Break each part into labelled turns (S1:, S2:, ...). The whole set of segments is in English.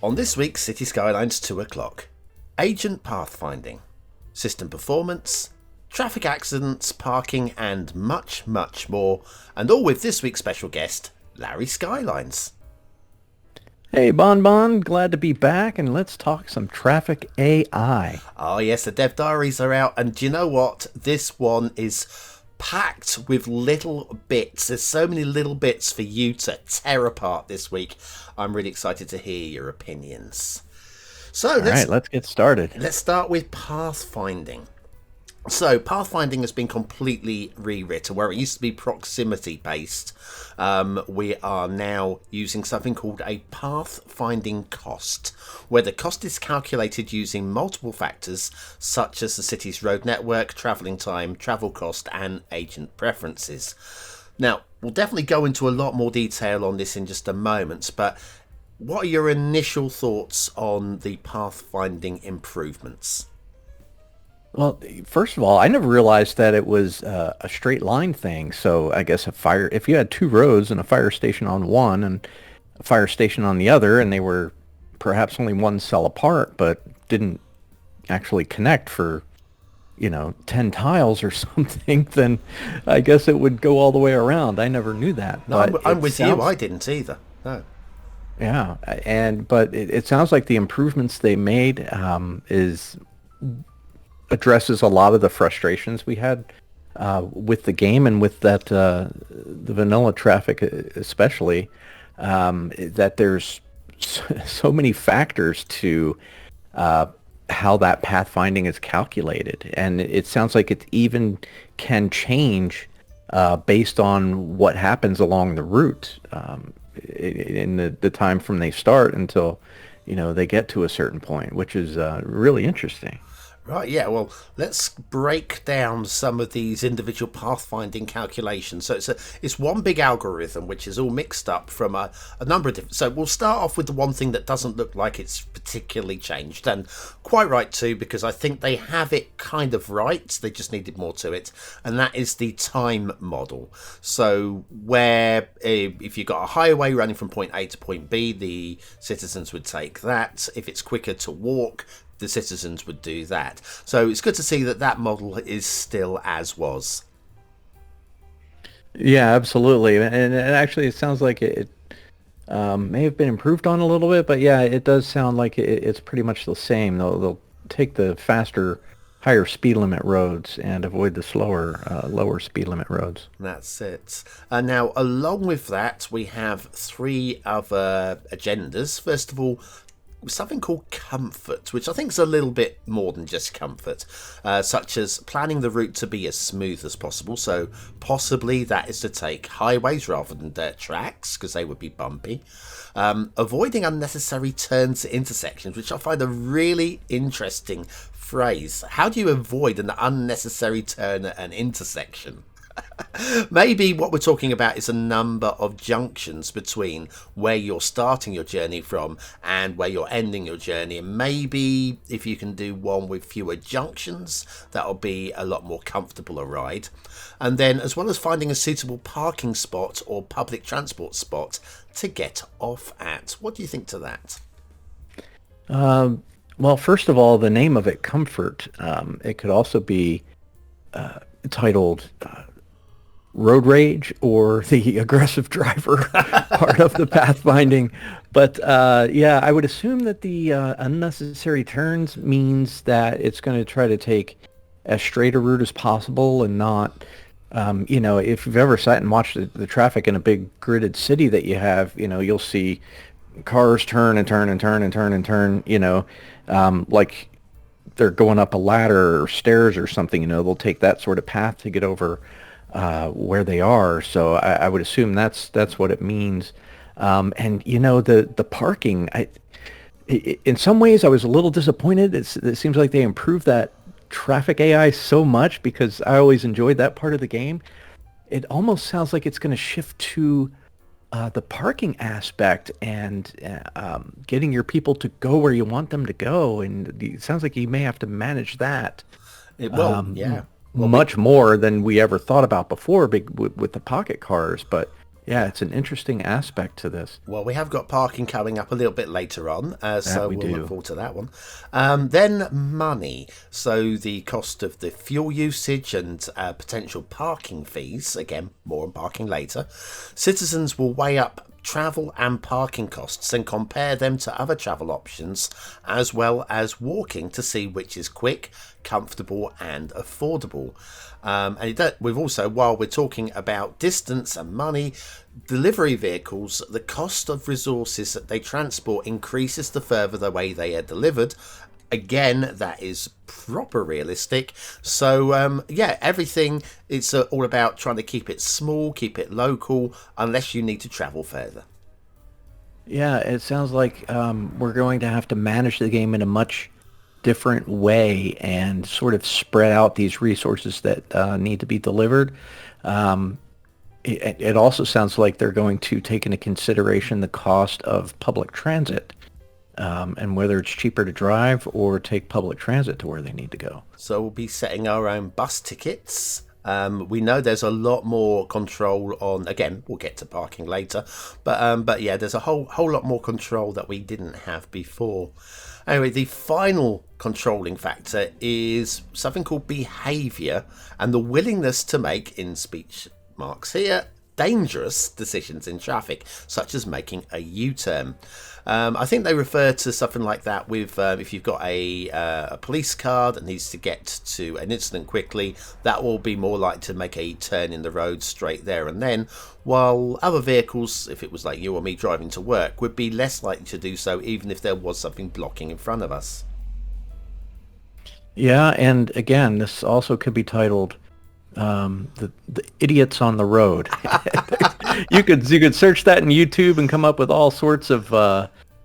S1: On this week's City Skylines 2 o'clock, agent pathfinding, system performance, traffic accidents, parking, and much, much more. And all with this week's special guest, Larry Skylines.
S2: Hey, Bon, glad to be back, and let's talk some traffic AI.
S1: Oh yes, the dev diaries are out, and do you know what? This one is packed with little bits. There's so many little bits for you to tear apart this week. I'm really excited to hear your opinions. So
S2: let's get started.
S1: Let's start with pathfinding. So pathfinding has been completely rewritten. Where it used to be proximity based, we are now using something called a pathfinding cost, where the cost is calculated using multiple factors such as the city's road network, travelling time, travel cost, and agent preferences. Now, we'll definitely go into a lot more detail on this in just a moment, but what are your initial thoughts on the pathfinding improvements?
S2: Well, first of all, I never realized that it was a straight line thing. So I guess if you had two roads and a fire station on one and a fire station on the other, and they were perhaps only one cell apart, but didn't actually connect for 10 tiles or something, then I guess it would go all the way around. I never knew that.
S1: No, I'm with you. I didn't either. No.
S2: Yeah, but it sounds like the improvements they made addresses a lot of the frustrations we had with the game and with that the vanilla traffic especially, that there's so many factors to how that pathfinding is calculated, and it sounds like it even can change based on what happens along the route in the time from they start until they get to a certain point, which is really interesting.
S1: Right, yeah, well, let's break down some of these individual pathfinding calculations. So it's one big algorithm which is all mixed up from a number of different... So we'll start off with the one thing that doesn't look like it's particularly changed, and quite right too, because I think they have it kind of right, they just needed more to it, and that is the time model. So where if you've got a highway running from point A to point B, the citizens would take that. If it's quicker to walk, the citizens would do that. So it's good to see that model is still as was.
S2: Yeah, absolutely. And actually it sounds like it may have been improved on a little bit, but yeah, it does sound like it's pretty much the same. They'll take the faster, higher speed limit roads and avoid the slower, lower speed limit roads.
S1: That's it. Now, along with that, we have three other agendas. First of all, something called comfort, which I think is a little bit more than just comfort, such as planning the route to be as smooth as possible. So possibly that is to take highways rather than dirt tracks, because they would be bumpy. Avoiding unnecessary turns at intersections, which I find a really interesting phrase. How do you avoid an unnecessary turn at an intersection? Maybe what we're talking about is a number of junctions between where you're starting your journey from and where you're ending your journey, and maybe if you can do one with fewer junctions, that'll be a lot more comfortable a ride. And then, as well as finding a suitable parking spot or public transport spot to get off at. What do you think to that?
S2: Well, first of all, the name of it, comfort, it could also be titled road rage or the aggressive driver part of the pathfinding. But yeah, I would assume that the unnecessary turns means that it's going to try to take as straight a route as possible and not, if you've ever sat and watched the traffic in a big gridded city that you have, you'll see cars turn and turn and turn and turn and turn, like they're going up a ladder or stairs or something, they'll take that sort of path to get over where they are. So I would assume that's what it means. And the parking, in some ways I was a little disappointed. It seems like they improved that traffic AI so much because I always enjoyed that part of the game. It almost sounds like it's going to shift to the parking aspect and getting your people to go where you want them to go. And it sounds like you may have to manage that.
S1: It will, yeah.
S2: Much more than we ever thought about before with the pocket cars. But Yeah, it's an interesting aspect to this.
S1: Well, we have got parking coming up a little bit later on,
S2: That
S1: so
S2: we
S1: we'll look
S2: do.
S1: forward to that one. Then money. So the cost of the fuel usage and potential parking fees. Again, more on parking later. Citizens will weigh up travel and parking costs and compare them to other travel options, as well as walking to see which is quick, comfortable, and affordable. We've also, while we're talking about distance and money, delivery vehicles, the cost of resources that they transport increases the further away they are delivered. Again, that is proper realistic. So, yeah, everything, it's all about trying to keep it small, keep it local, unless you need to travel further.
S2: Yeah, it sounds like we're going to have to manage the game in a much different way and sort of spread out these resources that need to be delivered. Um, it also sounds like they're going to take into consideration the cost of public transit, and whether it's cheaper to drive or take public transit to where they need to go.
S1: So we'll be setting our own bus tickets. We know there's a lot more control on. Again, we'll get to parking later, but yeah, there's a whole lot more control that we didn't have before. Anyway, the final controlling factor is something called behaviour and the willingness to make, in speech marks here, dangerous decisions in traffic, such as making a U-turn. I think they refer to something like that with if you've got a police car that needs to get to an incident quickly, that will be more likely to make a turn in the road straight there and then, while other vehicles, if it was like you or me driving to work, would be less likely to do so even if there was something blocking in front of us.
S2: Yeah, and again, this also could be titled the idiots on the road. You could search that in YouTube and come up with all sorts of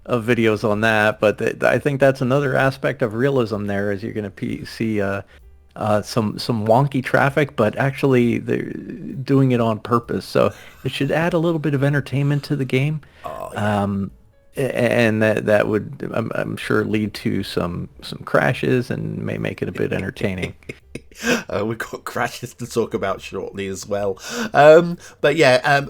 S2: videos on that. But I think that's another aspect of realism. There is you're going to see some wonky traffic, but actually they're doing it on purpose. So it should add a little bit of entertainment to the game.
S1: Oh, yeah.
S2: And that would I'm sure lead to some crashes and may make it a bit entertaining.
S1: We've got crashes to talk about shortly as well. But yeah,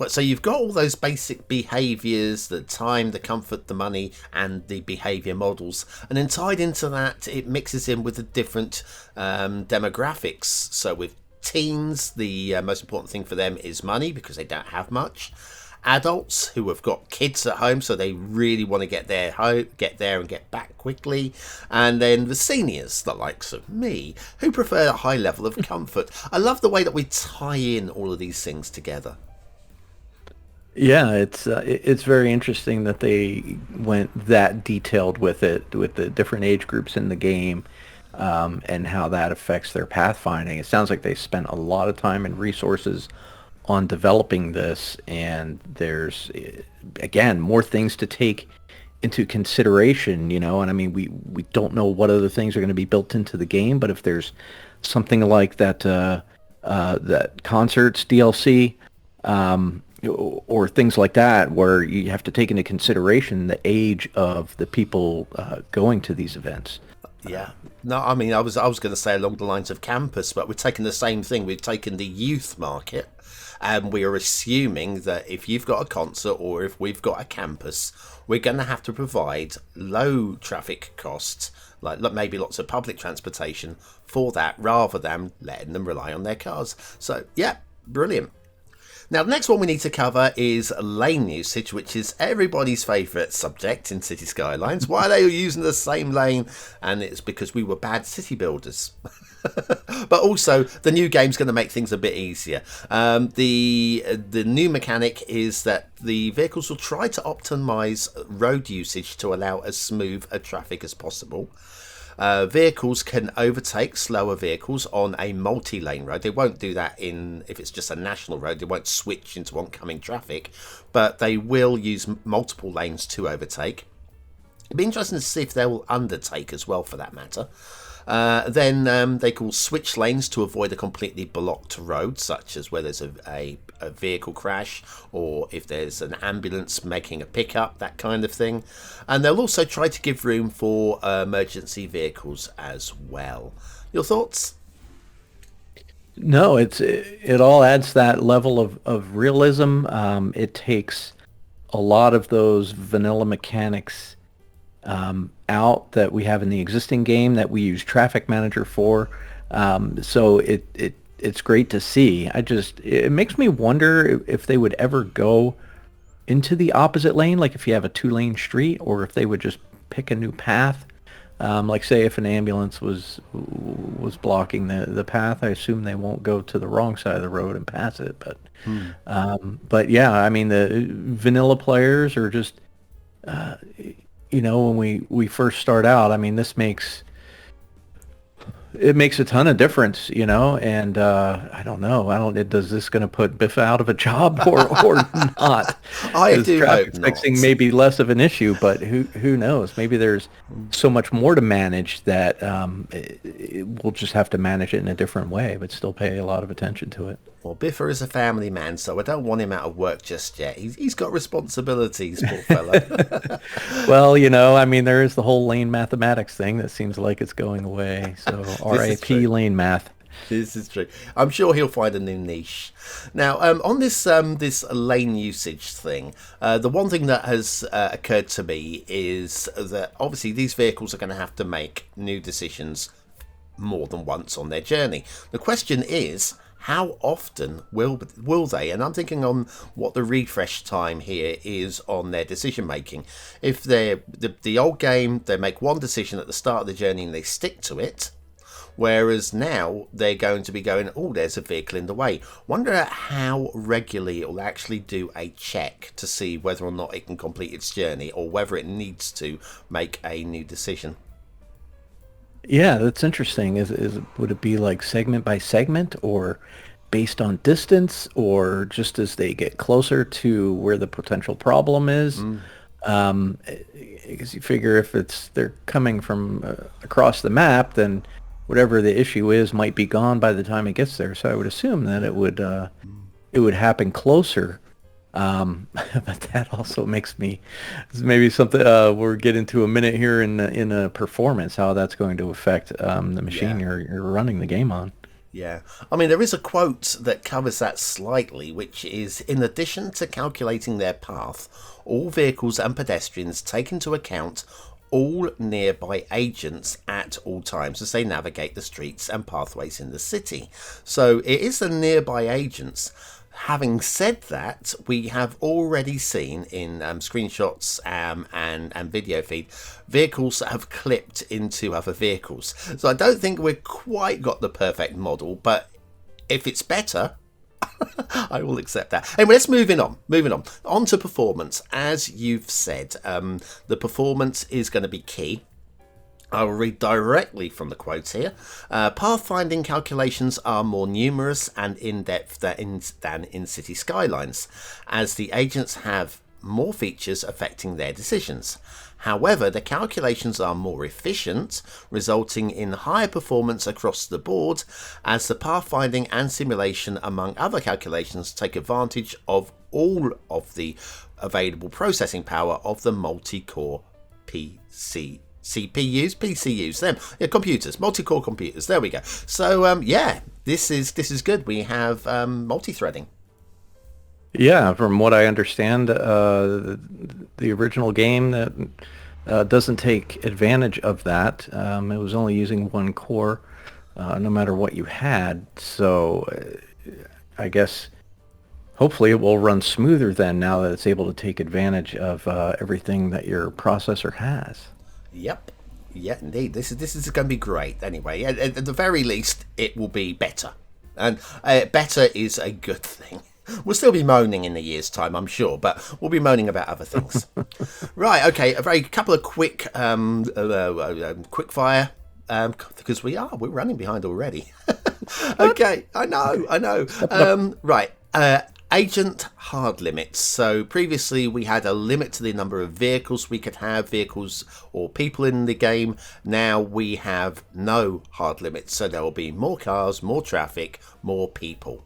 S1: so you've got all those basic behaviours, the time, the comfort, the money, and the behaviour models. And then tied into that, it mixes in with the different demographics. So with teens, the most important thing for them is money because they don't have much. Adults who have got kids at home, so they really want to get there and get back quickly, and then the seniors, the likes of me, who prefer a high level of comfort. I love the way that we tie in all of these things together.
S2: Yeah, it's very interesting that they went that detailed with it, with the different age groups in the game, and how that affects their pathfinding. It sounds like they spent a lot of time and resources on developing this, and there's again more things to take into consideration, and I mean we don't know what other things are going to be built into the game, but if there's something like that concerts DLC, or things like that where you have to take into consideration the age of the people going to these events.
S1: Yeah. No, I mean, I was going to say along the lines of campus, but we're taking the same thing. We've taken the youth market, and we are assuming that if you've got a concert or if we've got a campus, we're going to have to provide low traffic costs, like maybe lots of public transportation for that, rather than letting them rely on their cars. So, yeah, brilliant. Now, the next one we need to cover is lane usage, which is everybody's favourite subject in City Skylines. Why are they all using the same lane? And it's because we were bad city builders. But also, the new game's going to make things a bit easier. The new mechanic is that the vehicles will try to optimise road usage to allow as smooth a traffic as possible. Vehicles can overtake slower vehicles on a multi-lane road. They won't do that if it's just a national road. They won't switch into oncoming traffic, but they will use multiple lanes to overtake. It'd be interesting to see if they will undertake as well, for that matter. Then they can switch lanes to avoid a completely blocked road, such as where there's a vehicle crash, or if there's an ambulance making a pickup, that kind of thing. And they'll also try to give room for emergency vehicles as well. Your thoughts?
S2: No, it all adds that level of realism. It takes a lot of those vanilla mechanics out that we have in the existing game that we use Traffic Manager for. So it's great to see. It makes me wonder if they would ever go into the opposite lane, like if you have a two-lane street, or if they would just pick a new path. Like say if an ambulance was blocking the path, I assume they won't go to the wrong side of the road and pass it. But yeah, I mean the vanilla players are just when we first start out, I mean it makes a ton of difference, and I don't know. Does this going to put Biffa out of a job or not?
S1: I
S2: Is
S1: do hope
S2: traffic
S1: not.
S2: fixing maybe less of an issue, but who knows? Maybe there's so much more to manage that we'll just have to manage it in a different way, but still pay a lot of attention to it.
S1: Well, Biffa is a family man, so I don't want him out of work just yet. He's got responsibilities, poor fellow.
S2: Well, I mean, there is the whole lane mathematics thing that seems like it's going away. So RIP lane math.
S1: This is true. I'm sure he'll find a new niche. Now, on this lane usage thing, the one thing that has occurred to me is that obviously these vehicles are going to have to make new decisions more than once on their journey. The question is, how often will they? And I'm thinking on what the refresh time here is on their decision making. If they're the old game, they make one decision at the start of the journey and they stick to it. Whereas now they're going to be going, oh, there's a vehicle in the way. Wonder how regularly it will actually do a check to see whether or not it can complete its journey or whether it needs to make a new decision.
S2: Yeah, that's interesting. Would it be like segment by segment or based on distance or just as they get closer to where the potential problem is? Because you figure if they're coming from across the map, then whatever the issue is might be gone by the time it gets there. So I would assume that it would happen closer. But that also makes me maybe something we'll get into a minute here in a performance, how that's going to affect the machine you're running the game on.
S1: Yeah. I mean, there is a quote that covers that slightly, which is, in addition to calculating their path, all vehicles and pedestrians take into account all nearby agents at all times as they navigate the streets and pathways in the city. So it is the nearby agents. Having said that, we have already seen in screenshots and video feed vehicles that have clipped into other vehicles. So I don't think we've quite got the perfect model, but if it's better, I will accept that. Anyway, let's moving on to performance. As you've said, the performance is going to be key. I'll read directly from the quotes here. Pathfinding calculations are more numerous and in-depth than in Cities Skylines, as the agents have more features affecting their decisions. However, the calculations are more efficient, resulting in higher performance across the board, as the pathfinding and simulation, among other calculations, take advantage of all of the available processing power of the multi-core PCUs, them, yeah, computers, multi-core computers. There we go. So this is good. We have multi-threading.
S2: Yeah, from what I understand, the original game that doesn't take advantage of that. It was only using one core, no matter what you had. So I guess hopefully it will run smoother then now that it's able to take advantage of everything that your processor has.
S1: Yep. Yeah, indeed. This is going to be great. Anyway, at the very least, it will be better, and better is a good thing. We'll still be moaning in a year's time, I'm sure, but we'll be moaning about other things. Right. Okay. A couple of quick quick fire. Because we're running behind already. Okay, I know. Right. Agent hard limits. So previously we had a limit to the number of vehicles we could have, vehicles or people in the game. Now we have no hard limits. So there will be more cars, more traffic, more people.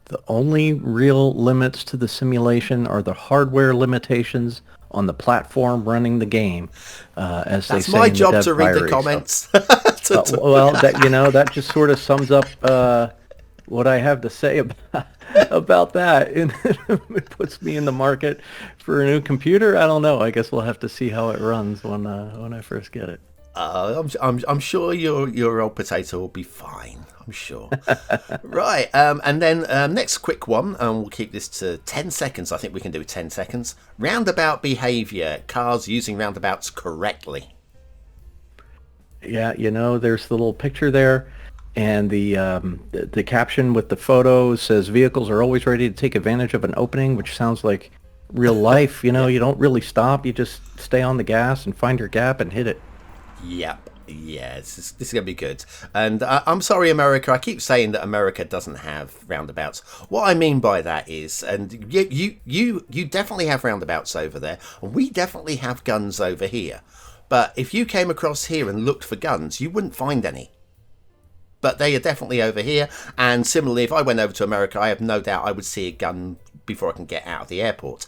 S2: The only real limits to the simulation are the hardware limitations on the platform running the game. As
S1: That's
S2: they say
S1: my
S2: in the
S1: job
S2: dev
S1: to read the
S2: diary,
S1: comments.
S2: Well, that just sort of sums up what I have to say about that, and it puts me in the market for a new computer. I don't know. I guess we'll have to see how it runs when I first get it.
S1: I'm sure your old potato will be fine. I'm sure. Right, and then next quick one, and we'll keep this to 10 seconds. I think we can do 10 seconds. Roundabout behaviour. Cars using roundabouts correctly.
S2: Yeah, there's the little picture there, and the caption with the photo says vehicles are always ready to take advantage of an opening, which sounds like real life. You don't really stop. You just stay on the gas and find your gap and hit it.
S1: Yep. Yeah, this is going to be good. And I'm sorry, America. I keep saying that America doesn't have roundabouts. What I mean by that is, and you definitely have roundabouts over there, and we definitely have guns over here. But if you came across here and looked for guns, you wouldn't find any. But they are definitely over here. And similarly, if I went over to America, I have no doubt I would see a gun before I can get out of the airport.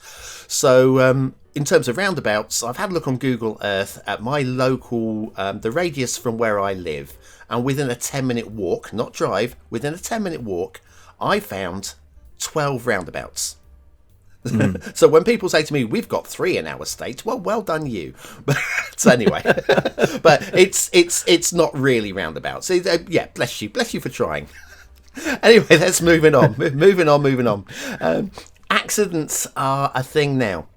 S1: So in terms of roundabouts, I've had a look on Google Earth at my local, the radius from where I live. And within a 10-minute walk, not drive, within a 10-minute walk, I found 12 roundabouts. So when people say to me, we've got 3 in our state, well done you. But anyway, but it's not really roundabouts. Yeah, bless you for trying. Anyway, let's moving on. Accidents are a thing now.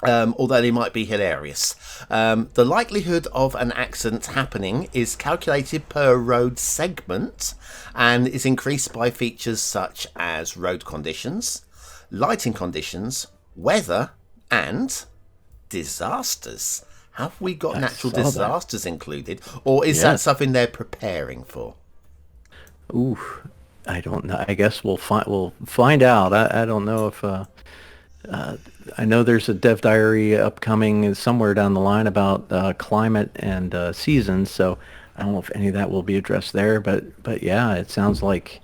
S1: Although they might be hilarious. The likelihood of an accident happening is calculated per road segment and is increased by features such as road conditions, lighting conditions, weather, and disasters. Have we got natural disasters included, or is that something they're preparing for?
S2: Ooh, I don't know. I guess we'll find out. I don't know if I know there's a dev diary upcoming somewhere down the line about climate and seasons, so I don't know if any of that will be addressed there. But yeah, it sounds like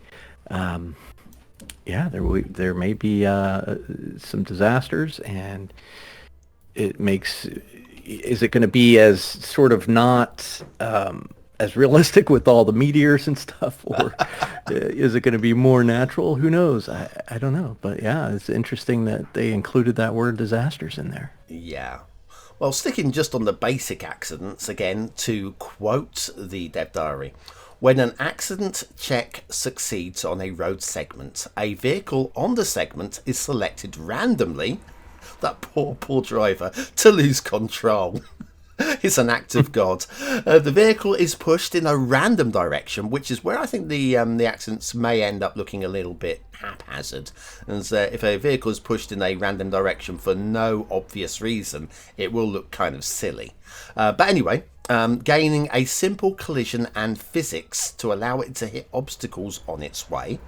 S2: there may be some disasters, and it makes. Is it going to be as sort of not as realistic with all the meteors and stuff, or is it going to be more natural? Who knows? I don't know. But yeah, it's interesting that they included that word disasters in there.
S1: Yeah. Well, sticking just on the basic accidents again, to quote the dev diary, when an accident check succeeds on a road segment, a vehicle on the segment is selected randomly, that poor driver, to lose control. It's an act of God. The vehicle is pushed in a random direction, which is where I think the accidents may end up looking a little bit haphazard. And if a vehicle is pushed in a random direction for no obvious reason, it will look kind of silly. But anyway, gaining a simple collision and physics to allow it to hit obstacles on its way.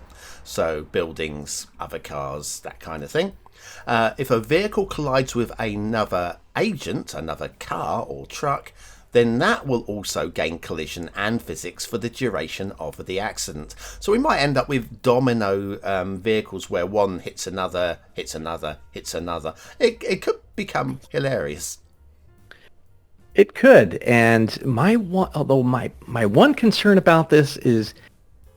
S1: So buildings, other cars, that kind of thing. If a vehicle collides with another agent, another car or truck, then that will also gain collision and physics for the duration of the accident. So we might end up with domino vehicles where one hits another, hits another, hits another. It could become hilarious.
S2: It could, and my one concern about this is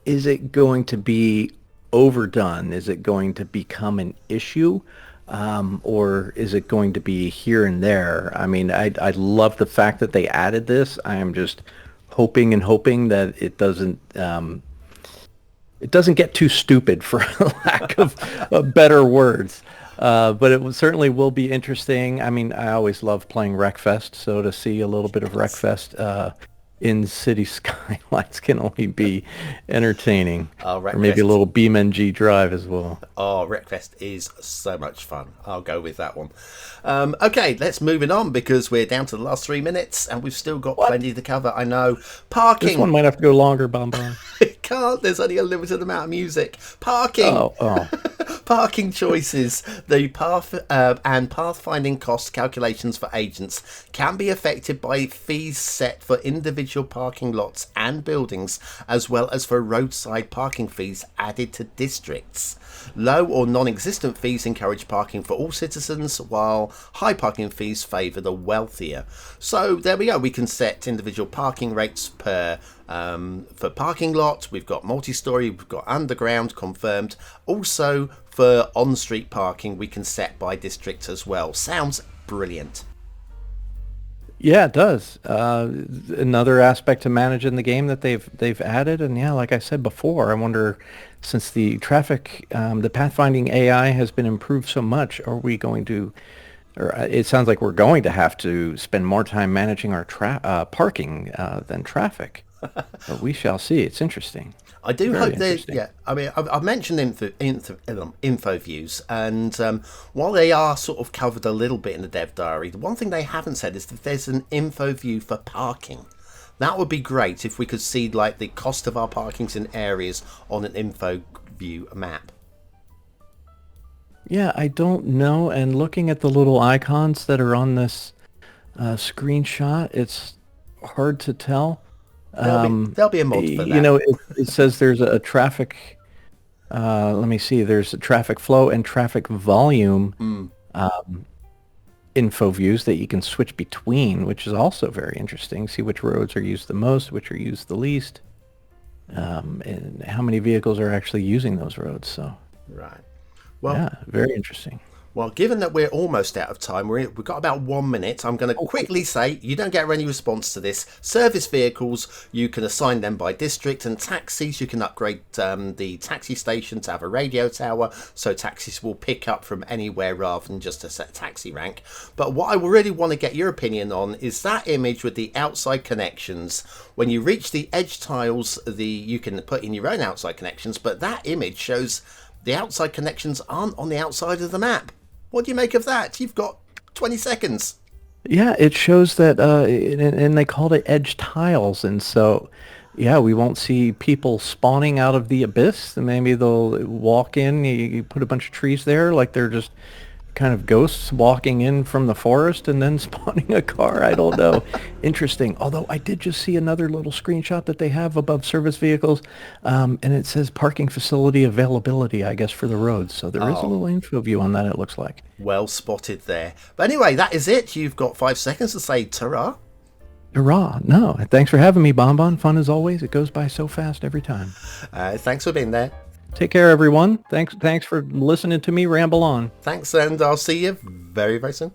S2: it going to be overdone? Is it going to become an issue? Or is it going to be here and there? I mean, I love the fact that they added this. I am just hoping that it doesn't get too stupid, for lack of better words. But it certainly will be interesting. I mean, I always love playing Wreckfest, so to see a little bit of Wreckfest in Cities Skylines can only be entertaining. Or maybe a little BeamNG drive as well.
S1: Oh, Wreckfest is so much fun. I'll go with that one. Okay, let's move it on, because we're down to the last 3 minutes and we've still got plenty to cover. I know. Parking.
S2: This one might have to go longer, BonBon.
S1: It can't. There's only a limited amount of music. Parking.
S2: Oh.
S1: Parking choices. The and pathfinding cost calculations for agents can be affected by fees set for individual parking lots and buildings, as well as for roadside parking fees added to districts. Low or non-existent fees encourage parking for all citizens, while high parking fees favour the wealthier. So there we go. We can set individual parking rates per For parking lot, we've got multi-story, we've got underground confirmed. Also for on-street parking, we can set by district as well. Sounds brilliant.
S2: Yeah, it does. Another aspect to managing the game that they've added, and yeah, like I said before, I wonder, since the traffic, the pathfinding AI has been improved so much, are we going to, or it sounds like we're going to have to spend more time managing our parking than traffic. But we shall see. It's interesting.
S1: I do
S2: Very
S1: hope there's,
S2: interesting.
S1: yeah, I mean, I've mentioned info views, and while they are sort of covered a little bit in the dev diary, the one thing they haven't said is that there's an info view for parking. That would be great if we could see like the cost of our parkings in areas on an info view map.
S2: Yeah, I don't know. And looking at the little icons that are on this screenshot, it's hard to tell.
S1: There'll be a mod for that.
S2: You know, it says there's a traffic, let me see, there's a traffic flow and traffic volume info views that you can switch between, which is also very interesting. See which roads are used the most, which are used the least, and how many vehicles are actually using those roads. So,
S1: Right. Well,
S2: yeah, very interesting.
S1: Well, given that we're almost out of time, we've got about 1 minute. I'm going to quickly say, you don't get any response to this. Service vehicles, you can assign them by district, and taxis, you can upgrade the taxi station to have a radio tower, so taxis will pick up from anywhere rather than just a set taxi rank. But what I really want to get your opinion on is that image with the outside connections. When you reach the edge tiles, you can put in your own outside connections, but that image shows the outside connections aren't on the outside of the map. What do you make of that? You've got 20 seconds.
S2: Yeah, it shows that, and they called it edge tiles, and so, yeah, we won't see people spawning out of the abyss. And maybe they'll walk in, you put a bunch of trees there, like they're just kind of ghosts walking in from the forest and then spawning a car. I don't know. Interesting. Although I did just see another little screenshot that they have above service vehicles, and it says parking facility availability, I guess, for the roads. So there is a little info view on that, it looks like.
S1: Well spotted there. But anyway, that is it. You've got 5 seconds to say ta-ra.
S2: Hurrah. No, thanks for having me, BonBon. Fun as always. It goes by so fast every time.
S1: Thanks for being there.
S2: Take care, everyone. Thanks for listening to me ramble on.
S1: Thanks, and I'll see you very, very soon.